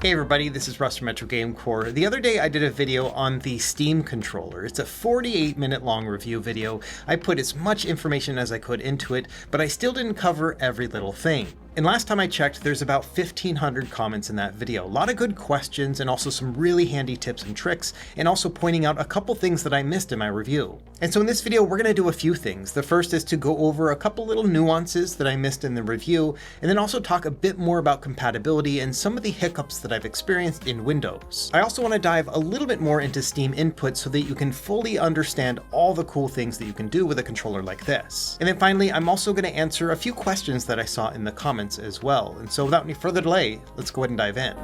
Hey everybody, this is Russ from Metro Game Core. The other day I did a video on the Steam controller. It's a 48-minute long review video. I put as much information as I could into it, but I still didn't cover every little thing. And last time I checked, there's about 1,500 comments in that video. A lot of good questions and also some really handy tips and tricks, and also pointing out a couple things that I missed in my review. And so in this video, we're going to do a few things. The first is to go over a couple little nuances that I missed in the review, and then also talk a bit more about compatibility and some of the hiccups that I've experienced in Windows. I also want to dive a little bit more into Steam input so that you can fully understand all the cool things that you can do with a controller like this. And then finally, I'm also going to answer a few questions that I saw in the comments as well. And so without any further delay, let's go ahead and dive in.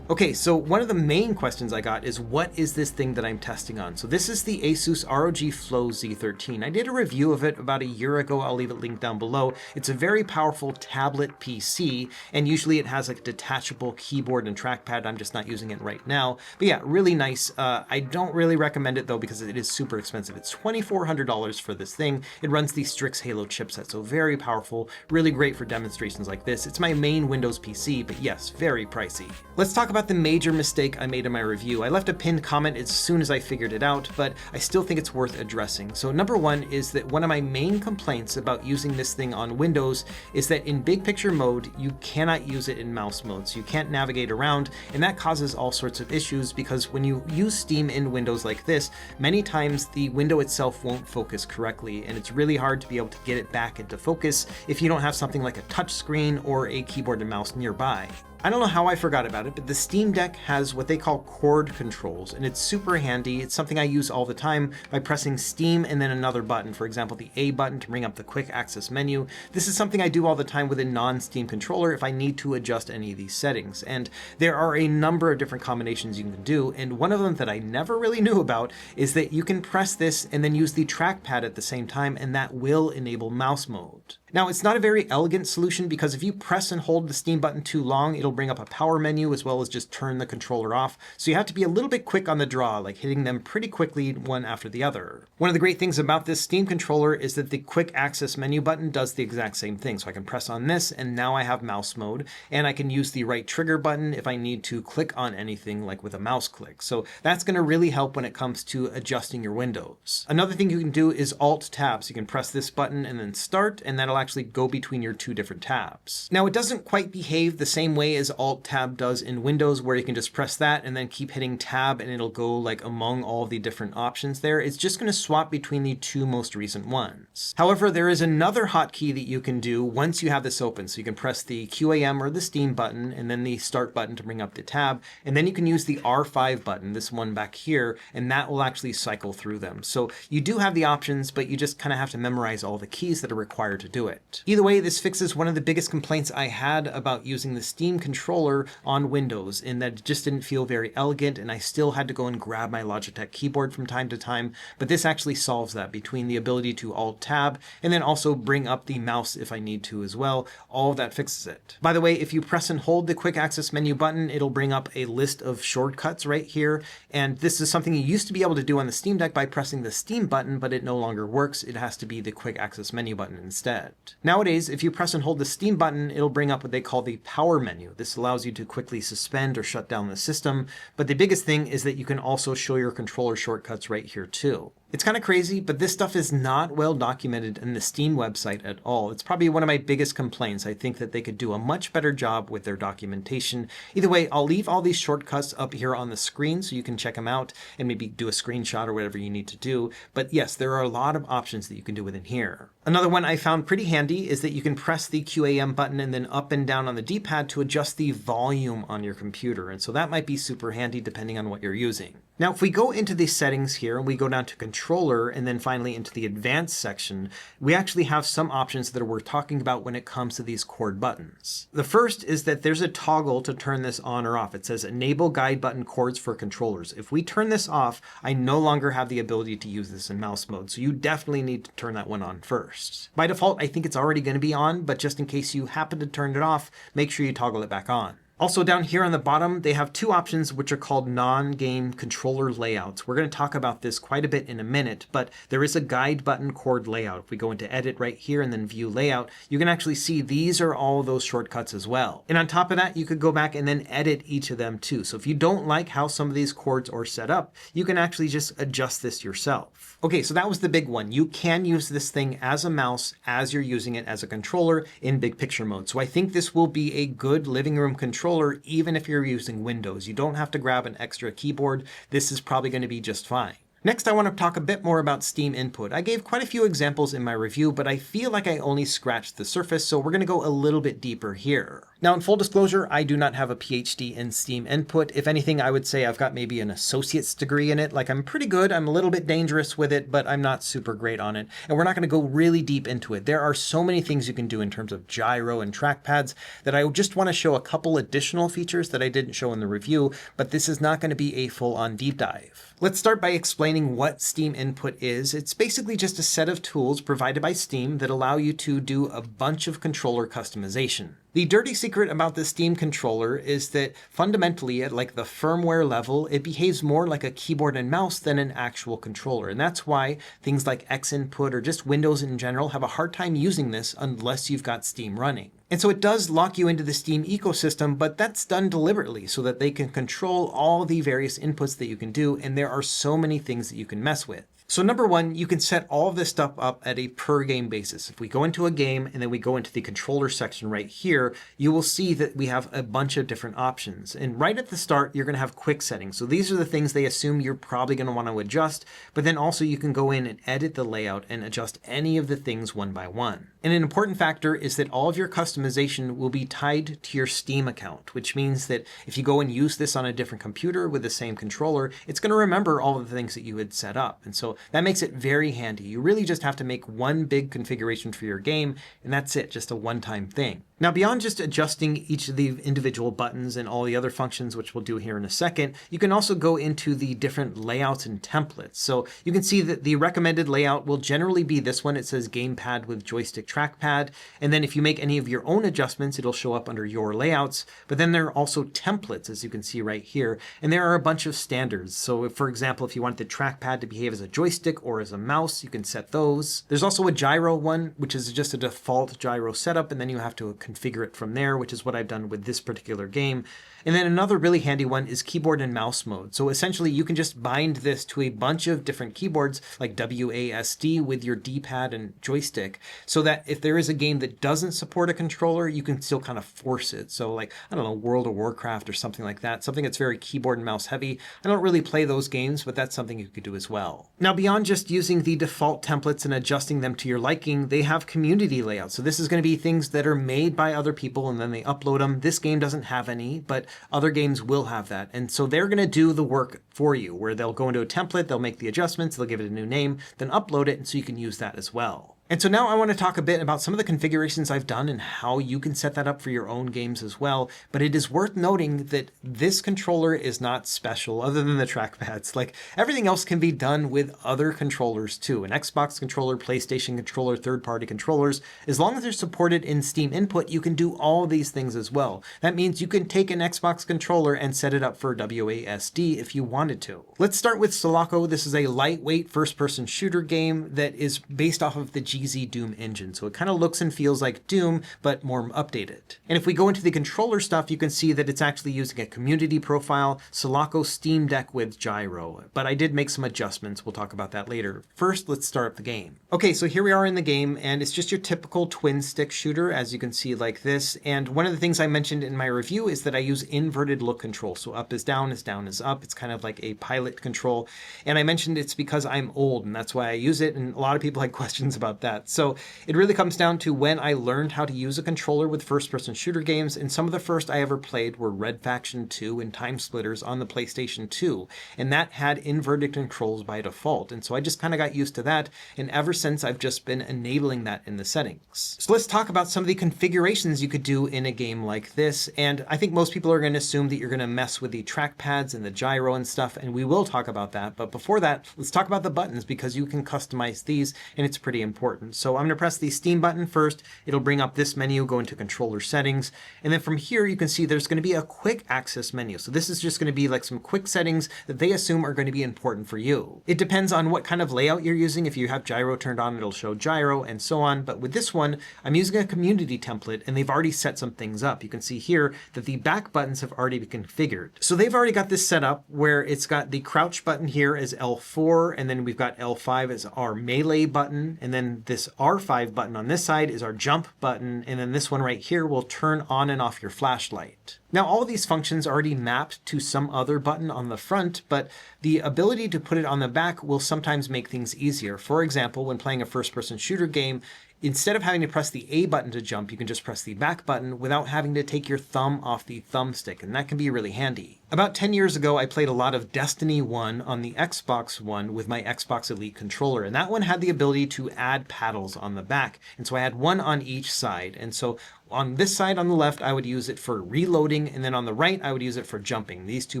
Okay, so one of the main questions I got is, what is this thing that I'm testing on? So this is the Asus ROG Flow Z13. I did a review of it about a year ago. I'll leave it linked down below. It's a very powerful tablet PC, and usually it has like a detachable keyboard and trackpad. I'm just not using it right now. But yeah, really nice. I don't really recommend it though because it is super expensive. It's $2,400 for this thing. It runs the Strix Halo chipset, so very powerful, really great for demonstrations like this. It's my main Windows PC, but yes, very pricey. Let's talk about the major mistake I made in my review. I left a pinned comment as soon as I figured it out, but I still think it's worth addressing. So number one is that one of my main complaints about using this thing on Windows is that in big picture mode, you cannot use it in mouse mode. So you can't navigate around, and that causes all sorts of issues because when you use Steam in Windows like this, many times the window itself won't focus correctly, and it's really hard to be able to get it back into focus if you don't have something like a touch screen or a keyboard and mouse nearby. I don't know how I forgot about it, but the Steam Deck has what they call chord controls, and it's super handy. It's something I use all the time by pressing Steam and then another button, for example, the A button to bring up the quick access menu. This is something I do all the time with a non-Steam controller if I need to adjust any of these settings. And there are a number of different combinations you can do, and one of them that I never really knew about is that you can press this and then use the trackpad at the same time, and that will enable mouse mode. Now, it's not a very elegant solution because if you press and hold the Steam button too long, it'll bring up a power menu as well as just turn the controller off. So you have to be a little bit quick on the draw, like hitting them pretty quickly one after the other. One of the great things about this Steam controller is that the quick access menu button does the exact same thing. So I can press on this and now I have mouse mode, and I can use the right trigger button if I need to click on anything like with a mouse click. So that's going to really help when it comes to adjusting your windows. Another thing you can do is Alt Tab. So you can press this button and then Start, and that'll actually go between your two different tabs. Now, it doesn't quite behave the same way as Alt Tab does in Windows, where you can just press that and then keep hitting Tab and it'll go like among all the different options there. It's just going to swap between the two most recent ones. However, there is another hotkey that you can do once you have this open. So you can press the QAM or the Steam button and then the Start button to bring up the tab, and then you can use the R5 button, this one back here, and that will actually cycle through them. So you do have the options, but you just kind of have to memorize all the keys that are required to do it. Either way, this fixes one of the biggest complaints I had about using the Steam controller on Windows, in that it just didn't feel very elegant, and I still had to go and grab my Logitech keyboard from time to time, but this actually solves that between the ability to Alt-Tab and then also bring up the mouse if I need to as well. All of that fixes it. By the way, if you press and hold the quick access menu button, it'll bring up a list of shortcuts right here, and this is something you used to be able to do on the Steam Deck by pressing the Steam button, but it no longer works. It has to be the quick access menu button instead. Nowadays, if you press and hold the Steam button, it'll bring up what they call the power menu. This allows you to quickly suspend or shut down the system, but the biggest thing is that you can also show your controller shortcuts right here too. It's kind of crazy, but this stuff is not well documented in the Steam website at all. It's probably one of my biggest complaints. I think that they could do a much better job with their documentation. Either way, I'll leave all these shortcuts up here on the screen so you can check them out and maybe do a screenshot or whatever you need to do. But yes, there are a lot of options that you can do within here. Another one I found pretty handy is that you can press the QAM button and then up and down on the D-pad to adjust the volume on your computer. And so that might be super handy depending on what you're using. Now, if we go into the settings here and we go down to controller and then finally into the advanced section, we actually have some options that are worth talking about when it comes to these chord buttons. The first is that there's a toggle to turn this on or off. It says enable guide button chords for controllers. If we turn this off, I no longer have the ability to use this in mouse mode. So you definitely need to turn that one on first. By default, I think it's already going to be on, but just in case you happen to turn it off, make sure you toggle it back on. Also down here on the bottom, they have two options which are called non-game controller layouts. We're going to talk about this quite a bit in a minute, but there is a guide button chord layout. If we go into edit right here and then view layout, you can actually see these are all of those shortcuts as well. And on top of that, you could go back and then edit each of them too. So if you don't like how some of these chords are set up, you can actually just adjust this yourself. Okay, so that was the big one. You can use this thing as a mouse as you're using it as a controller in big picture mode. So I think this will be a good living room controller even if you're using Windows. You don't have to grab an extra keyboard. This is probably going to be just fine. Next, I want to talk a bit more about Steam input. I gave quite a few examples in my review, but I feel like I only scratched the surface, so we're going to go a little bit deeper here. Now, in full disclosure, I do not have a PhD in Steam input. If anything, I would say I've got maybe an associate's degree in it. Like, I'm pretty good. I'm a little bit dangerous with it, but I'm not super great on it. And we're not going to go really deep into it. There are so many things you can do in terms of gyro and trackpads that I just want to show a couple additional features that I didn't show in the review, but this is not going to be a full-on deep dive. Let's start by explaining what Steam input is. It's basically just a set of tools provided by Steam that allow you to do a bunch of controller customization. The dirty secret about the Steam controller is that fundamentally at like the firmware level, it behaves more like a keyboard and mouse than an actual controller. And that's why things like X input or just Windows in general have a hard time using this unless you've got Steam running. And so it does lock you into the Steam ecosystem, but that's done deliberately so that they can control all the various inputs that you can do. And there are so many things that you can mess with. So number one, you can set all of this stuff up at a per game basis. If we go into a game and then we go into the controller section right here, you will see that we have a bunch of different options. And right at the start, you're going to have quick settings. So these are the things they assume you're probably going to want to adjust, but then also you can go in and edit the layout and adjust any of the things one by one. And an important factor is that all of your customization will be tied to your Steam account, which means that if you go and use this on a different computer with the same controller, it's going to remember all of the things that you had set up. And so that makes it very handy. You really just have to make one big configuration for your game, and that's it, just a one-time thing. Now, beyond just adjusting each of the individual buttons and all the other functions, which we'll do here in a second, you can also go into the different layouts and templates. So you can see that the recommended layout will generally be this one. It says gamepad with joystick trackpad. And then if you make any of your own adjustments, it'll show up under your layouts. But then there are also templates, as you can see right here. And there are a bunch of standards. So for example, if you want the trackpad to behave as a joystick or as a mouse, you can set those. There's also a gyro one, which is just a default gyro setup. And then you have to configure it from there, which is what I've done with this particular game. And then another really handy one is keyboard and mouse mode. So essentially you can just bind this to a bunch of different keyboards like WASD with your D-pad and joystick so that if there is a game that doesn't support a controller, you can still kind of force it. So like, I don't know, World of Warcraft or something like that, something that's very keyboard and mouse heavy. I don't really play those games, but that's something you could do as well. Now, beyond just using the default templates and adjusting them to your liking, they have community layouts. So this is going to be things that are made by other people and then they upload them. This game doesn't have any, but other games will have that. And so they're going to do the work for you, where they'll go into a template, they'll make the adjustments, they'll give it a new name, then upload it, and so you can use that as well. And so now I want to talk a bit about some of the configurations I've done and how you can set that up for your own games as well. But it is worth noting that this controller is not special other than the trackpads. Like everything else can be done with other controllers too. An Xbox controller, PlayStation controller, third-party controllers. As long as they're supported in Steam input, you can do all these things as well. That means you can take an Xbox controller and set it up for WASD if you wanted to. Let's start with Sulaco. This is a lightweight first-person shooter game that is based off of the GZ Doom engine. So it kind of looks and feels like Doom, but more updated. And if we go into the controller stuff, you can see that it's actually using a community profile, Sulaco Steam Deck with gyro. But I did make some adjustments. We'll talk about that later. First, let's start up the game. Okay, so here we are in the game, and it's just your typical twin stick shooter, as you can see like this. And one of the things I mentioned in my review is that I use inverted look control. So up is down is up. It's kind of like a pilot control. And I mentioned it's because I'm old, and that's why I use it. And a lot of people had questions about that. So it really comes down to when I learned how to use a controller with first-person shooter games, and some of the first I ever played were Red Faction 2 and Time Splitters on the PlayStation 2, and that had inverted controls by default, and so I just kind of got used to that, and ever since I've just been enabling that in the settings. So let's talk about some of the configurations you could do in a game like this, and I think most people are going to assume that you're going to mess with the trackpads and the gyro and stuff, and we will talk about that, but before that, let's talk about the buttons, because you can customize these, and it's pretty important. important. So I'm going to press the Steam button first. It'll bring up this menu, go into controller settings. And then from here, you can see there's going to be a quick access menu. So this is just going to be like some quick settings that they assume are going to be important for you. It depends on what kind of layout you're using. If you have gyro turned on, it'll show gyro and so on. But with this one, I'm using a community template and they've already set some things up. You can see here that the back buttons have already been configured. So they've already got this set up where it's got the crouch button here as L4, and then we've got L5 as our melee button, and then this R5 button on this side is our jump button, and then this one right here will turn on and off your flashlight. Now, all of these functions are already mapped to some other button on the front, but the ability to put it on the back will sometimes make things easier. For example, when playing a first-person shooter game, instead of having to press the A button to jump, you can just press the back button without having to take your thumb off the thumbstick, and that can be really handy. About 10 years ago, I played a lot of Destiny 1 on the Xbox One with my Xbox Elite controller, and that one had the ability to add paddles on the back, and so I had one on each side. And so on this side on the left, I would use it for reloading, and then on the right, I would use it for jumping, these two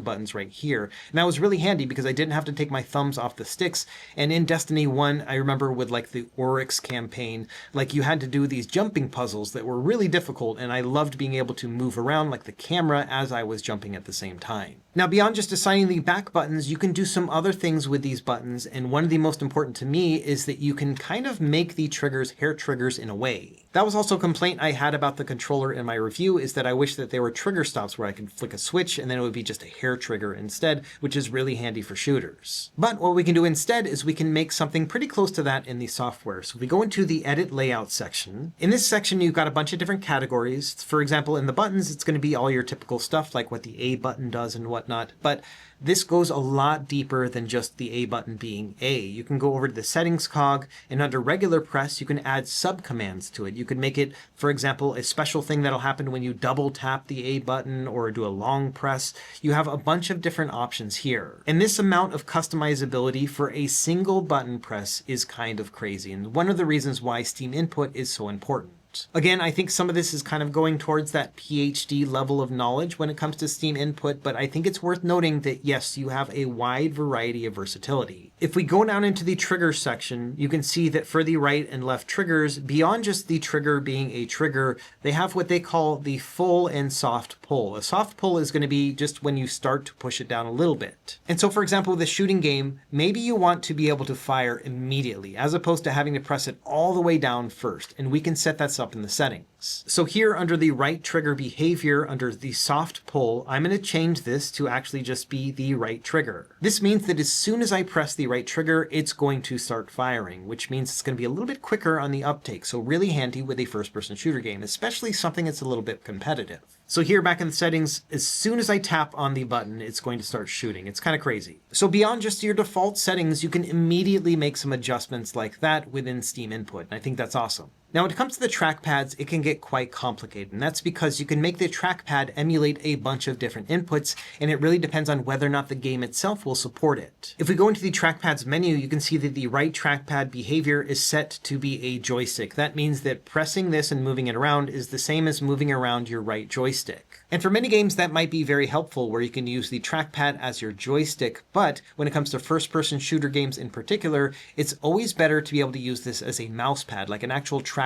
buttons right here. And that was really handy because I didn't have to take my thumbs off the sticks. And in Destiny 1, I remember with like the Oryx campaign, like you had to do these jumping puzzles that were really difficult, and I loved being able to move around like the camera as I was jumping at the same time. Now, beyond just assigning the back buttons, you can do some other things with these buttons, and one of the most important to me is that you can kind of make the triggers hair triggers in a way. That was also a complaint I had about the controller in my review, is that I wish that there were trigger stops where I could flick a switch and then it would be just a hair trigger instead, which is really handy for shooters. But what we can do instead is we can make something pretty close to that in the software. So if we go into the edit layout section, in this section you've got a bunch of different categories. For example, in the buttons, it's going to be all your typical stuff like what the A button does and whatnot, but this goes a lot deeper than just the A button being A. You can go over to the settings cog, and under regular press, you can add subcommands to it. You could make it, for example, a special thing that'll happen when you double tap the A button or do a long press. You have a bunch of different options here. And this amount of customizability for a single button press is kind of crazy, and one of the reasons why Steam Input is so important. Again, I think some of this is kind of going towards that PhD level of knowledge when it comes to Steam Input, but I think it's worth noting that yes, you have a wide variety of versatility. If we go down into the trigger section, you can see that for the right and left triggers, beyond just the trigger being a trigger, they have what they call the full and soft pull. A soft pull is going to be just when you start to push it down a little bit. And so, for example, with a shooting game, maybe you want to be able to fire immediately, as opposed to having to press it all the way down first, and we can set that up in the settings. So here under the right trigger behavior, under the soft pull, I'm going to change this to actually just be the right trigger. This means that as soon as I press the right trigger, it's going to start firing, which means it's going to be a little bit quicker on the uptake. So really handy with a first-person shooter game, especially something that's a little bit competitive. So here back in the settings, as soon as I tap on the button, it's going to start shooting. It's kind of crazy. So beyond just your default settings, you can immediately make some adjustments like that within Steam Input, and I think that's awesome. Now, when it comes to the trackpads, it can get quite complicated, and that's because you can make the trackpad emulate a bunch of different inputs, and it really depends on whether or not the game itself will support it. If we go into the trackpads menu, you can see that the right trackpad behavior is set to be a joystick. That means that pressing this and moving it around is the same as moving around your right joystick. And for many games, that might be very helpful, where you can use the trackpad as your joystick, but when it comes to first-person shooter games in particular, it's always better to be able to use this as a mouse pad, like an actual trackpad.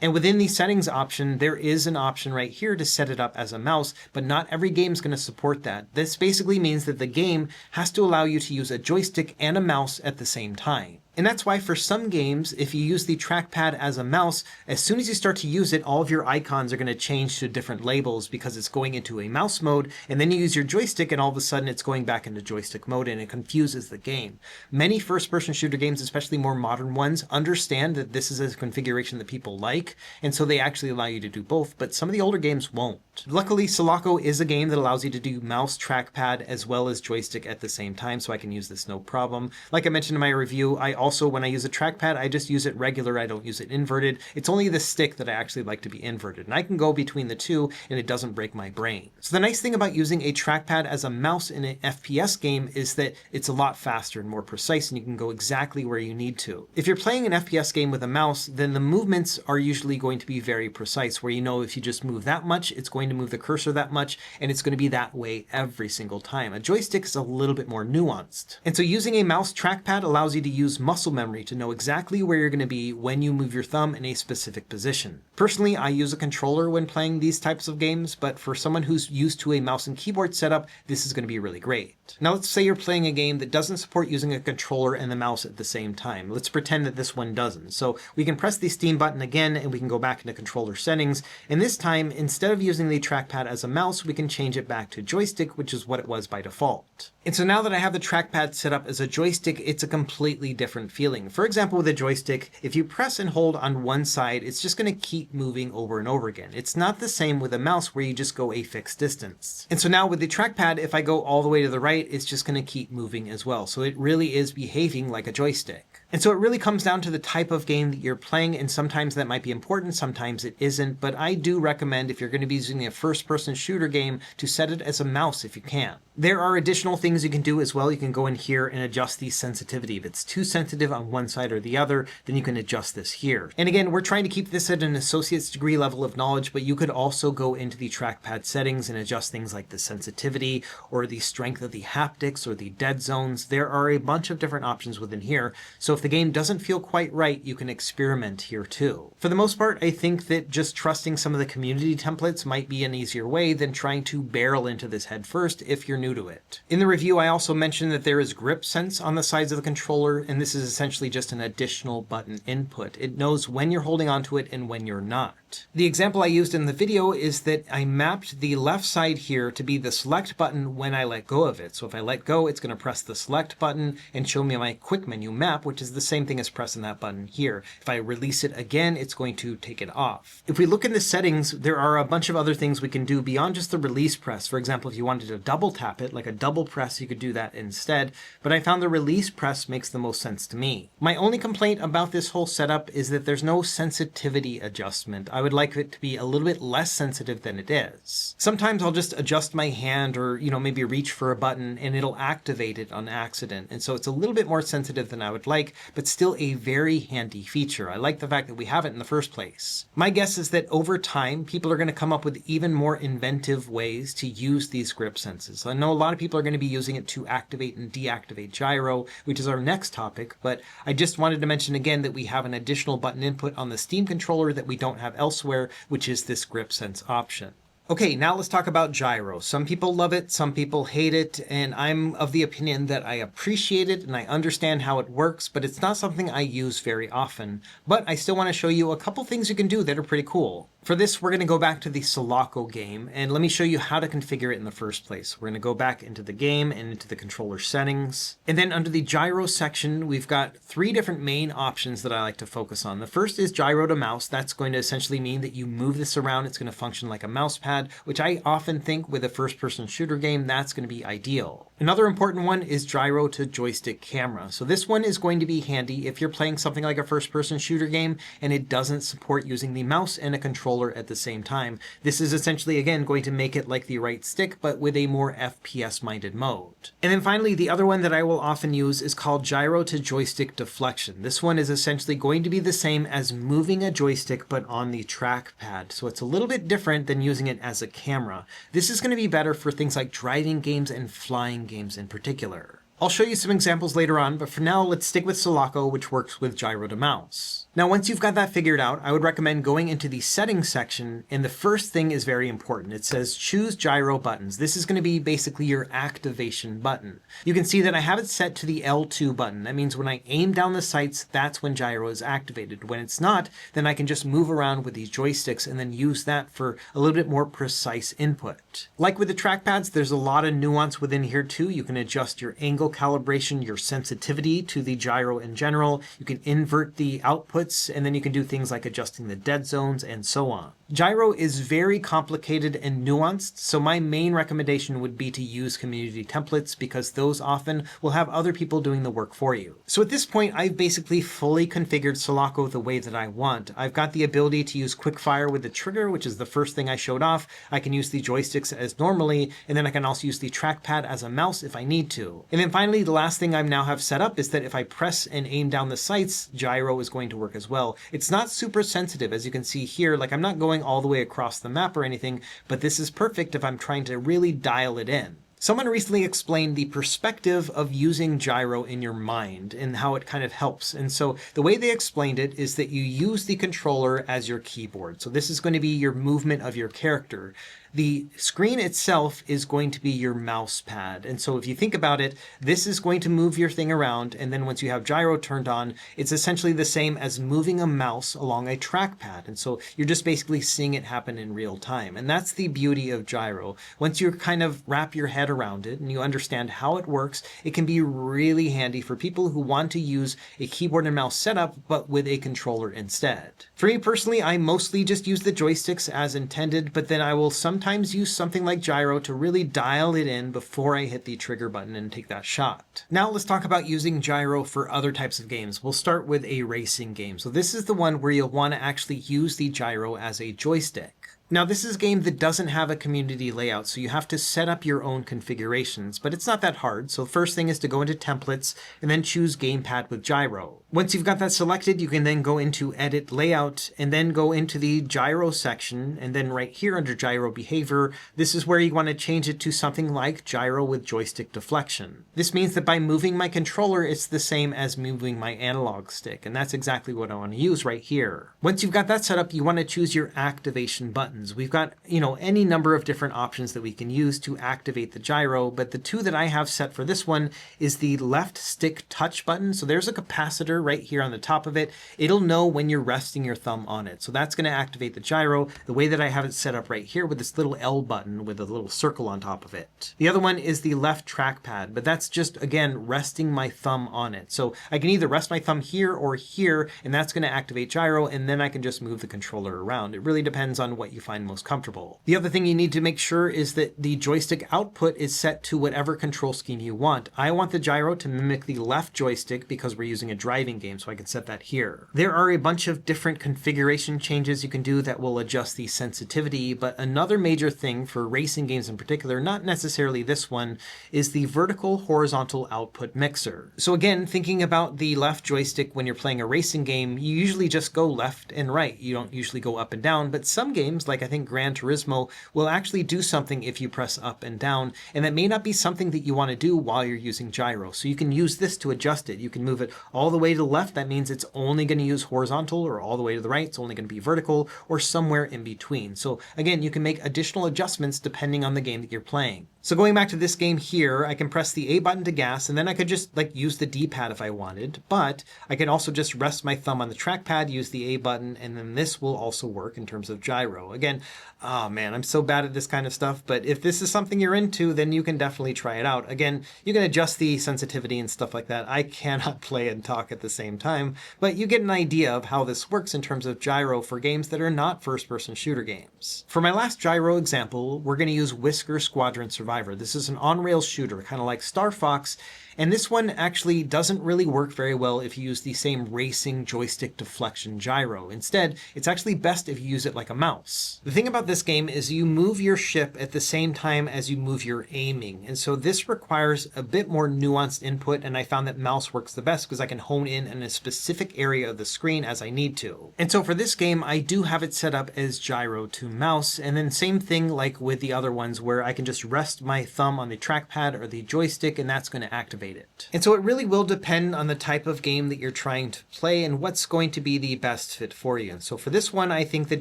And within the settings option, there is an option right here to set it up as a mouse, but not every game is going to support that. This basically means that the game has to allow you to use a joystick and a mouse at the same time. And that's why for some games, if you use the trackpad as a mouse, as soon as you start to use it, all of your icons are going to change to different labels because it's going into a mouse mode, and then you use your joystick and all of a sudden it's going back into joystick mode and it confuses the game. Many first-person shooter games, especially more modern ones, understand that this is a configuration that people like, and so they actually allow you to do both, but some of the older games won't. Luckily, Sulaco is a game that allows you to do mouse trackpad as well as joystick at the same time, so I can use this no problem. Like I mentioned in my review, I also, when I use a trackpad, I just use it regular. I don't use it inverted. It's only the stick that I actually like to be inverted, and I can go between the two and it doesn't break my brain. So the nice thing about using a trackpad as a mouse in an FPS game is that it's a lot faster and more precise, and you can go exactly where you need to. If you're playing an FPS game with a mouse, then the movements are usually going to be very precise, where you know if you just move that much, it's going to move the cursor that much, and it's going to be that way every single time. A joystick is a little bit more nuanced. And so using a mouse trackpad allows you to use muscle muscle memory to know exactly where you're going to be when you move your thumb in a specific position. Personally, I use a controller when playing these types of games, but for someone who's used to a mouse and keyboard setup, this is going to be really great. Now let's say you're playing a game that doesn't support using a controller and the mouse at the same time. Let's pretend that this one doesn't. So we can press the Steam button again and we can go back into controller settings. And this time, instead of using the trackpad as a mouse, we can change it back to joystick, which is what it was by default. And so now that I have the trackpad set up as a joystick, it's a completely different feeling. For example, with a joystick, if you press and hold on one side, it's just going to keep moving over and over again. It's not the same with a mouse where you just go a fixed distance. And so now with the trackpad, if I go all the way to the right, it's just going to keep moving as well. So it really is behaving like a joystick. And so it really comes down to the type of game that you're playing, and sometimes that might be important, sometimes it isn't, but I do recommend if you're going to be using a first-person shooter game to set it as a mouse if you can. There are additional things you can do as well. You can go in here and adjust the sensitivity. If it's too sensitive on one side or the other, then you can adjust this here. And again, we're trying to keep this at an associate's degree level of knowledge, but you could also go into the trackpad settings and adjust things like the sensitivity or the strength of the haptics or the dead zones. There are a bunch of different options within here. So if the game doesn't feel quite right, you can experiment here too. For the most part, I think that just trusting some of the community templates might be an easier way than trying to barrel into this head first if you're new to it. In the review, I also mentioned that there is grip sense on the sides of the controller, and this is essentially just an additional button input. It knows when you're holding onto it and when you're not. The example I used in the video is that I mapped the left side here to be the select button when I let go of it. So if I let go, it's going to press the select button and show me my quick menu map, which is the same thing as pressing that button here. If I release it again, it's going to take it off. If we look in the settings, there are a bunch of other things we can do beyond just the release press. For example, if you wanted to double tap it, like a double press, you could do that instead. But I found the release press makes the most sense to me. My only complaint about this whole setup is that there's no sensitivity adjustment. I would like it to be a little bit less sensitive than it is. Sometimes I'll just adjust my hand or, maybe reach for a button and it'll activate it on accident. And so it's a little bit more sensitive than I would like, but still a very handy feature. I like the fact that we have it in the first place. My guess is that over time, people are going to come up with even more inventive ways to use these grip senses. I know a lot of people are going to be using it to activate and deactivate gyro, which is our next topic, but I just wanted to mention again that we have an additional button input on the Steam controller that we don't have elsewhere, which is this grip sense option. Okay, now let's talk about gyro. Some people love it, some people hate it, and I'm of the opinion that I appreciate it and I understand how it works, but it's not something I use very often. But I still want to show you a couple things you can do that are pretty cool. For this, we're going to go back to the Sulaco game, and let me show you how to configure it in the first place. We're going to go back into the game and into the controller settings. And then under the gyro section, we've got three different main options that I like to focus on. The first is gyro to mouse. That's going to essentially mean that you move this around. It's going to function like a mouse pad, which I often think with a first-person shooter game, that's going to be ideal. Another important one is gyro to joystick camera. So this one is going to be handy if you're playing something like a first-person shooter game and it doesn't support using the mouse and a controller at the same time. This is essentially, again, going to make it like the right stick, but with a more FPS-minded mode. And then finally, the other one that I will often use is called gyro to joystick deflection. This one is essentially going to be the same as moving a joystick, but on the trackpad. So it's a little bit different than using it as a camera. This is going to be better for things like driving games and flying games in particular. I'll show you some examples later on, but for now, let's stick with Sulaco, which works with gyro to mouse. Now, once you've got that figured out, I would recommend going into the settings section, and the first thing is very important. It says choose gyro buttons. This is going to be basically your activation button. You can see that I have it set to the L2 button. That means when I aim down the sights, that's when gyro is activated. When it's not, then I can just move around with these joysticks and then use that for a little bit more precise input. Like with the trackpads, there's a lot of nuance within here too. You can adjust your angle calibration, your sensitivity to the gyro in general. You can invert the outputs, and then you can do things like adjusting the dead zones and so on. Gyro is very complicated and nuanced, so my main recommendation would be to use community templates because those often will have other people doing the work for you. So at this point, I've basically fully configured Sulaco the way that I want. I've got the ability to use quickfire with the trigger, which is the first thing I showed off. I can use the joysticks as normally, and then I can also use the trackpad as a mouse if I need to. And then finally, the last thing I now have set up is that if I press and aim down the sights, gyro is going to work as well. It's not super sensitive, as you can see here. Like, I'm not going all the way across the map or anything, but this is perfect if I'm trying to really dial it in. Someone recently explained the perspective of using gyro in your mind and how it kind of helps. And so the way they explained it is that you use the controller as your keyboard. So this is going to be your movement of your character. The screen itself is going to be your mouse pad. And so if you think about it, this is going to move your thing around. And then once you have gyro turned on, it's essentially the same as moving a mouse along a trackpad. And so you're just basically seeing it happen in real time. And that's the beauty of gyro. Once you kind of wrap your head around it and you understand how it works, it can be really handy for people who want to use a keyboard and mouse setup, but with a controller instead. For me personally, I mostly just use the joysticks as intended, but then I will sometimes use something like gyro to really dial it in before I hit the trigger button and take that shot. Now let's talk about using gyro for other types of games. We'll start with a racing game. So this is the one where you'll want to actually use the gyro as a joystick. Now this is a game that doesn't have a community layout, so you have to set up your own configurations, but it's not that hard. So the first thing is to go into templates and then choose gamepad with gyro. Once you've got that selected, you can then go into edit layout and then go into the gyro section. And then right here under gyro behavior, this is where you want to change it to something like gyro with joystick deflection. This means that by moving my controller, it's the same as moving my analog stick. And that's exactly what I want to use right here. Once you've got that set up, you want to choose your activation button. We've got, any number of different options that we can use to activate the gyro, but the two that I have set for this one is the left stick touch button. So there's a capacitor right here on the top of it. It'll know when you're resting your thumb on it. So that's going to activate the gyro the way that I have it set up right here with this little L button with a little circle on top of it. The other one is the left trackpad, but that's just, again, resting my thumb on it. So I can either rest my thumb here or here, and that's going to activate gyro, and then I can just move the controller around. It really depends on what you find most comfortable. The other thing you need to make sure is that the joystick output is set to whatever control scheme you want. I want the gyro to mimic the left joystick because we're using a driving game, so I can set that here. There are a bunch of different configuration changes you can do that will adjust the sensitivity, but another major thing for racing games in particular, not necessarily this one, is the vertical horizontal output mixer. So again, thinking about the left joystick when you're playing a racing game, you usually just go left and right. You don't usually go up and down, but some games, like I think Gran Turismo, will actually do something if you press up and down, and that may not be something that you want to do while you're using gyro. So you can use this to adjust it. You can move it all the way to the left, that means it's only going to use horizontal, or all the way to the right, it's only going to be vertical, or somewhere in between. So again, you can make additional adjustments depending on the game that you're playing. So going back to this game here, I can press the A button to gas, and then I could just use the D-pad if I wanted, but I can also just rest my thumb on the trackpad, use the A button, and then this will also work in terms of gyro. Again, oh man, I'm so bad at this kind of stuff, but if this is something you're into, then you can definitely try it out. Again, you can adjust the sensitivity and stuff like that. I cannot play and talk at the same time, but you get an idea of how this works in terms of gyro for games that are not first-person shooter games. For my last gyro example, we're going to use Whisker Squadron Survivor. This is an on-rails shooter, kind of like Star Fox, and this one actually doesn't really work very well if you use the same racing joystick deflection gyro. Instead, it's actually best if you use it like a mouse. The thing about this game is you move your ship at the same time as you move your aiming, and so this requires a bit more nuanced input, and I found that mouse works the best because I can hone in a specific area of the screen as I need to. And so for this game, I do have it set up as gyro to mouse, and then same thing like with the other ones where I can just rest my thumb on the trackpad or the joystick, and that's going to activate it. And so it really will depend on the type of game that you're trying to play and what's going to be the best fit for you. And so for this one, I think that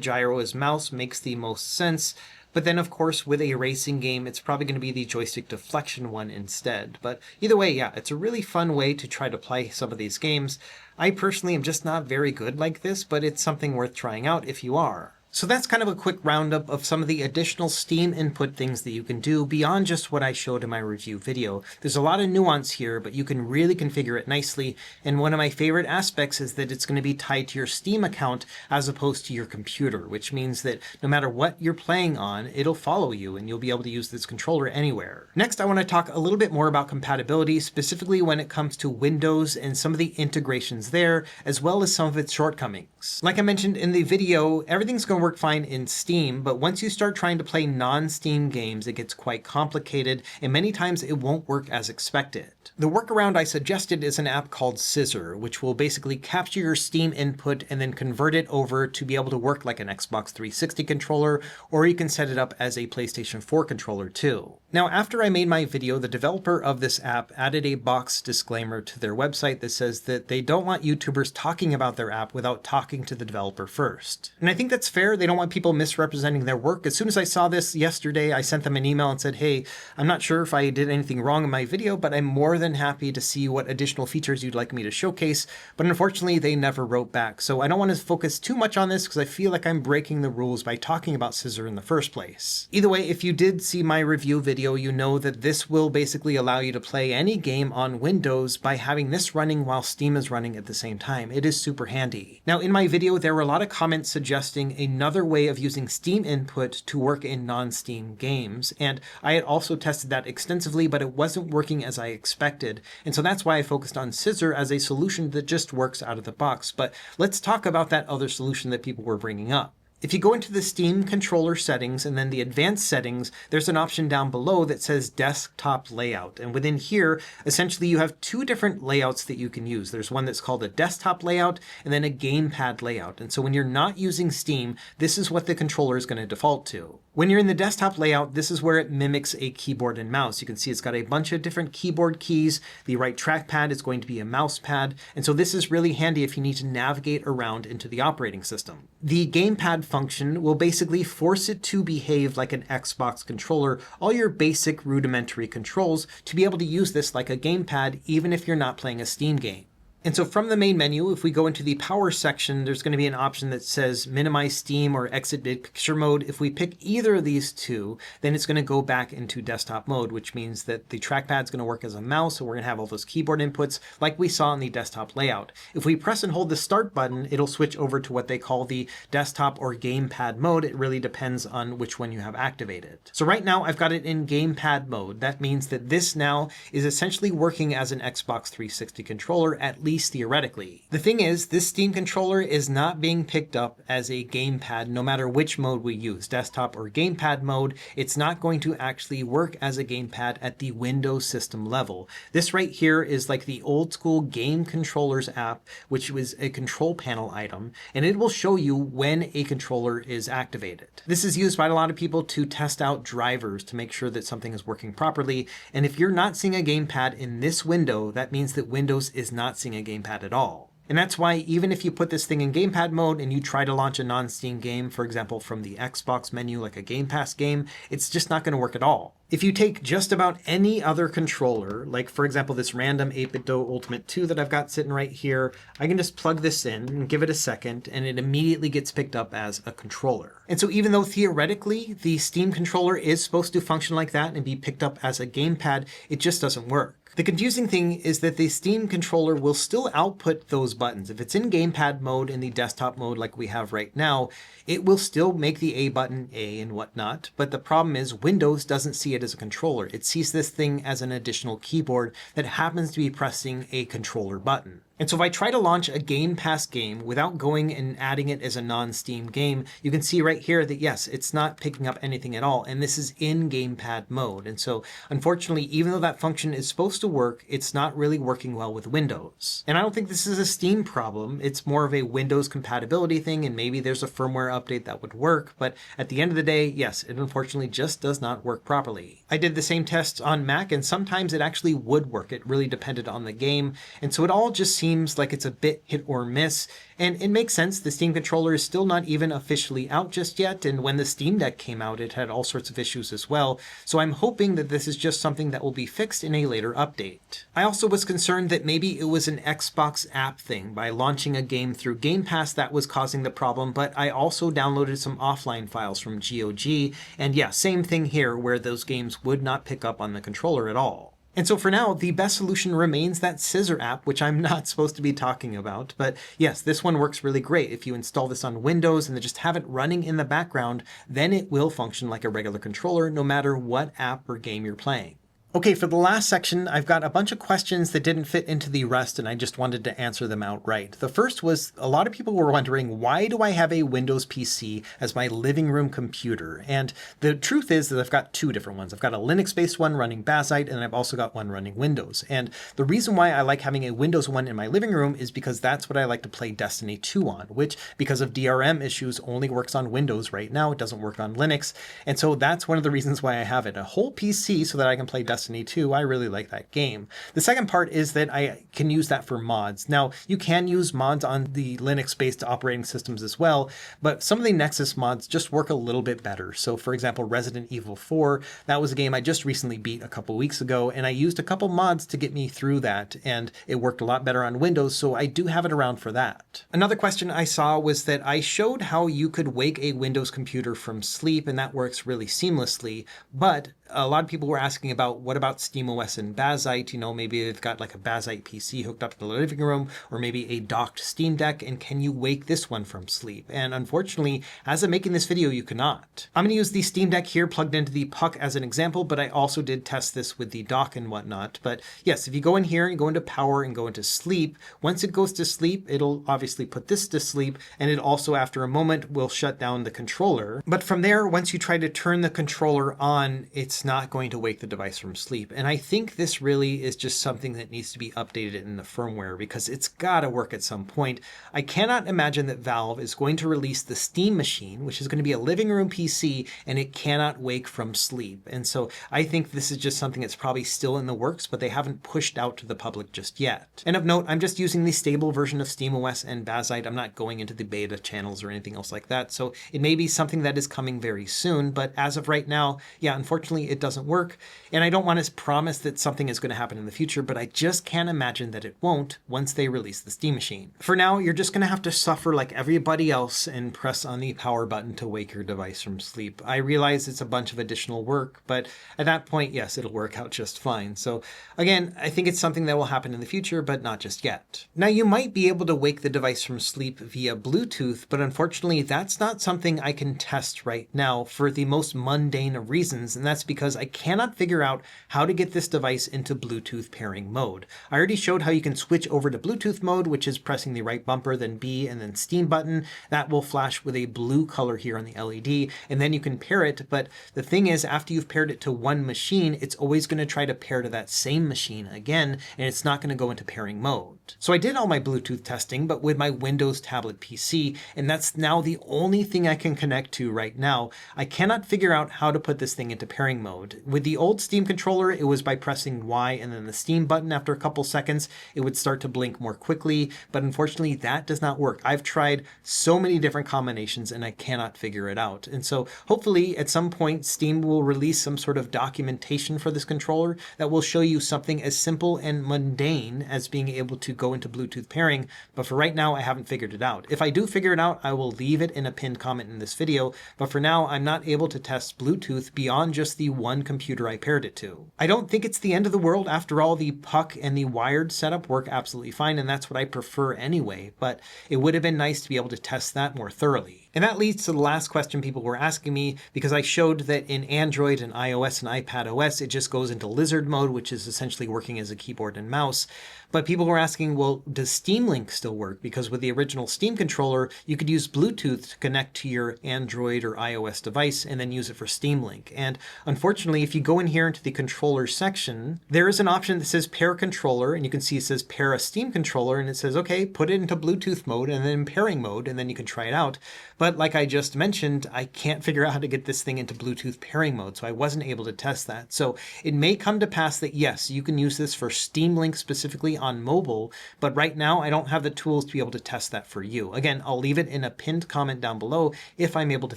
gyro as mouse makes the most sense. But then, of course, with a racing game, it's probably going to be the joystick deflection one instead. But either way, yeah, it's a really fun way to try to play some of these games. I personally am just not very good like this, but it's something worth trying out if you are. So that's kind of a quick roundup of some of the additional Steam input things that you can do beyond just what I showed in my review video. There's a lot of nuance here, but you can really configure it nicely. And one of my favorite aspects is that it's going to be tied to your Steam account as opposed to your computer, which means that no matter what you're playing on, it'll follow you and you'll be able to use this controller anywhere. Next, I want to talk a little bit more about compatibility, specifically when it comes to Windows and some of the integrations there, as well as some of its shortcomings. Like I mentioned in the video, everything's going doesn't work fine in Steam, but once you start trying to play non-Steam games, it gets quite complicated, and many times it won't work as expected. The workaround I suggested is an app called Scissor, which will basically capture your Steam input and then convert it over to be able to work like an Xbox 360 controller, or you can set it up as a PlayStation 4 controller too. Now, after I made my video, the developer of this app added a box disclaimer to their website that says that they don't want YouTubers talking about their app without talking to the developer first. And I think that's fair. They don't want people misrepresenting their work. As soon as I saw this yesterday, I sent them an email and said, hey, I'm not sure if I did anything wrong in my video, but I'm more than happy to see what additional features you'd like me to showcase. But unfortunately, they never wrote back. So I don't want to focus too much on this because I feel like I'm breaking the rules by talking about Scissor in the first place. Either way, if you did see my review video, you know that this will basically allow you to play any game on Windows by having this running while Steam is running at the same time. It is super handy. Now, in my video, there were a lot of comments suggesting another way of using Steam input to work in non-Steam games, and I had also tested that extensively, but it wasn't working as I expected, and so that's why I focused on Scissor as a solution that just works out of the box. But let's talk about that other solution that people were bringing up. If you go into the Steam controller settings and then the advanced settings, there's an option down below that says desktop layout. And within here, essentially you have two different layouts that you can use. There's one that's called a desktop layout and then a gamepad layout. And so when you're not using Steam, this is what the controller is going to default to. When you're in the desktop layout, this is where it mimics a keyboard and mouse. You can see it's got a bunch of different keyboard keys. The right trackpad is going to be a mouse pad. And so this is really handy if you need to navigate around into the operating system. The gamepad function will basically force it to behave like an Xbox controller, all your basic rudimentary controls, to be able to use this like a gamepad even if you're not playing a Steam game. And so from the main menu, if we go into the power section, there's going to be an option that says minimize Steam or exit big picture mode. If we pick either of these two, then it's going to go back into desktop mode, which means that the trackpad is going to work as a mouse. So we're going to have all those keyboard inputs like we saw in the desktop layout. If we press and hold the start button, it'll switch over to what they call the desktop or gamepad mode. It really depends on which one you have activated. So right now I've got it in gamepad mode. That means that this now is essentially working as an Xbox 360 controller, at least theoretically. The thing is, this Steam controller is not being picked up as a gamepad no matter which mode we use, desktop or gamepad mode. It's not going to actually work as a gamepad at the Windows system level. This right here is like the old school game controllers app, which was a control panel item, and it will show you when a controller is activated. This is used by a lot of people to test out drivers to make sure that something is working properly, and if you're not seeing a gamepad in this window, that means that Windows is not seeing a gamepad at all. And that's why even if you put this thing in gamepad mode and you try to launch a non-Steam game, for example, from the Xbox menu like a Game Pass game, it's just not going to work at all. If you take just about any other controller, like for example this random 8BitDo Ultimate 2 that I've got sitting right here, I can just plug this in and give it a second and it immediately gets picked up as a controller. And so even though theoretically the Steam controller is supposed to function like that and be picked up as a gamepad, it just doesn't work. The confusing thing is that the Steam controller will still output those buttons. If it's in gamepad mode in the desktop mode like we have right now, it will still make the A button A and whatnot. But the problem is Windows doesn't see it as a controller. It sees this thing as an additional keyboard that happens to be pressing a controller button. And so if I try to launch a Game Pass game without going and adding it as a non-Steam game, you can see right here that yes, it's not picking up anything at all. And this is in gamepad mode. And so unfortunately, even though that function is supposed to work, it's not really working well with Windows. And I don't think this is a Steam problem. It's more of a Windows compatibility thing. And maybe there's a firmware update that would work. But at the end of the day, yes, it unfortunately just does not work properly. I did the same tests on Mac and sometimes it actually would work. It really depended on the game. And so it all just seems like it's a bit hit or miss, and it makes sense. The Steam controller is still not even officially out just yet, and when the Steam Deck came out, it had all sorts of issues as well, so I'm hoping that this is just something that will be fixed in a later update. I also was concerned that maybe it was an Xbox app thing. By launching a game through Game Pass, that was causing the problem, but I also downloaded some offline files from GOG, and yeah, same thing here, where those games would not pick up on the controller at all. And so for now, the best solution remains that Scissor app, which I'm not supposed to be talking about. But yes, this one works really great. If you install this on Windows and then just have it running in the background, then it will function like a regular controller no matter what app or game you're playing. Okay, for the last section, I've got a bunch of questions that didn't fit into the rest, and I just wanted to answer them outright. The first was, a lot of people were wondering, why do I have a Windows PC as my living room computer? And the truth is that I've got two different ones. I've got a Linux-based one running Bazzite, and I've also got one running Windows. And the reason why I like having a Windows one in my living room is because that's what I like to play Destiny 2 on, which, because of DRM issues, only works on Windows right now. It doesn't work on Linux. And so that's one of the reasons why I have it. A whole PC so that I can play Destiny 2. I really like that game. The second part is that I can use that for mods. Now, you can use mods on the Linux-based operating systems as well, but some of the Nexus mods just work a little bit better. So for example, Resident Evil 4, that was a game I just recently beat a couple weeks ago, and I used a couple mods to get me through that, and it worked a lot better on Windows, so I do have it around for that. Another question I saw was that I showed how you could wake a Windows computer from sleep, and that works really seamlessly, but a lot of people were asking about, what about SteamOS and Bazzite? You know, maybe they've got like a Bazzite PC hooked up to the living room, or maybe a docked Steam Deck, and can you wake this one from sleep? And unfortunately, as I'm making this video, you cannot. I'm going to use the Steam Deck here plugged into the puck as an example, but I also did test this with the dock and whatnot. But yes, if you go in here and go into power and go into sleep, once it goes to sleep, it'll obviously put this to sleep, and it also, after a moment, will shut down the controller. But from there, once you try to turn the controller on, it's not going to wake the device from sleep. And I think this really is just something that needs to be updated in the firmware, because it's got to work at some point. I cannot imagine that Valve is going to release the Steam Machine, which is going to be a living room PC, and it cannot wake from sleep. And so I think this is just something that's probably still in the works, but they haven't pushed out to the public just yet. And of note, I'm just using the stable version of SteamOS and Bazzite. I'm not going into the beta channels or anything else like that. So it may be something that is coming very soon, but as of right now, yeah, unfortunately, it doesn't work. And I don't want to promise that something is going to happen in the future, but I just can't imagine that it won't once they release the Steam Machine. For now, you're just going to have to suffer like everybody else and press on the power button to wake your device from sleep. I realize it's a bunch of additional work, but at that point, yes, it'll work out just fine. So again, I think it's something that will happen in the future, but not just yet. Now, you might be able to wake the device from sleep via Bluetooth, but unfortunately, that's not something I can test right now for the most mundane of reasons, and that's because I cannot figure out how to get this device into Bluetooth pairing mode. I already showed how you can switch over to Bluetooth mode, which is pressing the right bumper, then B, and then Steam button. That will flash with a blue color here on the LED, and then you can pair it. But the thing is, after you've paired it to one machine, it's always going to try to pair to that same machine again, and it's not going to go into pairing mode. So I did all my Bluetooth testing, but with my Windows tablet PC, and that's now the only thing I can connect to right now. I cannot figure out how to put this thing into pairing mode. With the old Steam controller, it was by pressing Y and then the Steam button. After a couple seconds, it would start to blink more quickly, but unfortunately that does not work. I've tried so many different combinations and I cannot figure it out. And so hopefully at some point Steam will release some sort of documentation for this controller that will show you something as simple and mundane as being able to go into Bluetooth pairing, but for right now I haven't figured it out. If I do figure it out, I will leave it in a pinned comment in this video, but for now I'm not able to test Bluetooth beyond just the one computer I paired it to. I don't think it's the end of the world. After all, the puck and the wired setup work absolutely fine, and that's what I prefer anyway, but it would have been nice to be able to test that more thoroughly. And that leads to the last question people were asking me, because I showed that in Android and iOS and iPadOS, it just goes into lizard mode, which is essentially working as a keyboard and mouse. But people were asking, well, does Steam Link still work? Because with the original Steam controller, you could use Bluetooth to connect to your Android or iOS device and then use it for Steam Link. And unfortunately, if you go in here into the controller section, there is an option that says pair controller, and you can see it says pair a Steam controller, and it says, okay, put it into Bluetooth mode and then pairing mode, and then you can try it out. But like I just mentioned, I can't figure out how to get this thing into Bluetooth pairing mode, so I wasn't able to test that. So it may come to pass that yes, you can use this for Steam Link specifically on mobile, but right now I don't have the tools to be able to test that for you. Again, I'll leave it in a pinned comment down below if I'm able to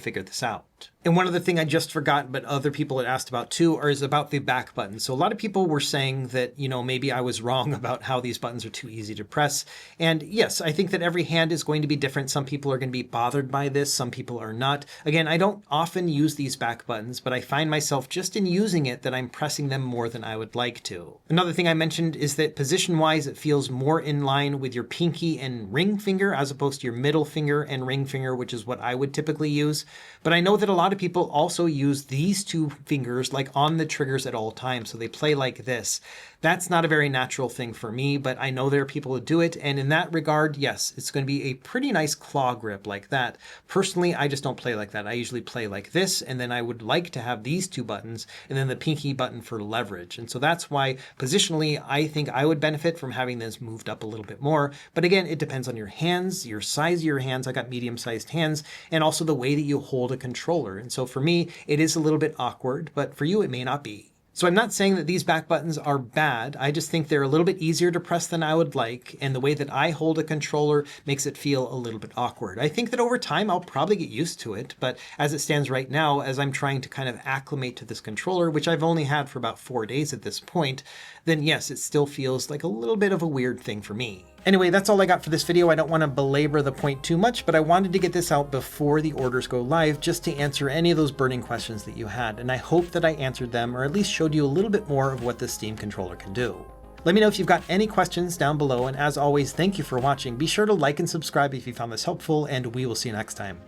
figure this out. And one other thing I just forgot, but other people had asked about too, is about the back button. So a lot of people were saying that, you know, maybe I was wrong about how these buttons are too easy to press. And yes, I think that every hand is going to be different. Some people are going to be bothered by this. Some people are not. Again, I don't often use these back buttons, but I find myself just in using it that I'm pressing them more than I would like to. Another thing I mentioned is that position-wise, it feels more in line with your pinky and ring finger as opposed to your middle finger and ring finger, which is what I would typically use. But I know that a lot of people also use these two fingers like on the triggers at all times. So they play like this. That's not a very natural thing for me, but I know there are people who do it. And in that regard, yes, it's going to be a pretty nice claw grip like that. Personally, I just don't play like that. I usually play like this, and then I would like to have these two buttons and then the pinky button for leverage. And so that's why positionally, I think I would benefit from having this moved up a little bit more. But again, it depends on your hands, your size of your hands. I got medium-sized hands, and also the way that you hold a controller. And so for me, it is a little bit awkward, but for you, it may not be. So I'm not saying that these back buttons are bad. I just think they're a little bit easier to press than I would like. And the way that I hold a controller makes it feel a little bit awkward. I think that over time, I'll probably get used to it. But as it stands right now, as I'm trying to kind of acclimate to this controller, which I've only had for about 4 days at this point, then yes, it still feels like a little bit of a weird thing for me. Anyway, that's all I got for this video. I don't want to belabor the point too much, but I wanted to get this out before the orders go live just to answer any of those burning questions that you had. And I hope that I answered them, or at least showed you a little bit more of what the Steam controller can do. Let me know if you've got any questions down below. And as always, thank you for watching. Be sure to like and subscribe if you found this helpful, and we will see you next time.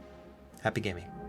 Happy gaming.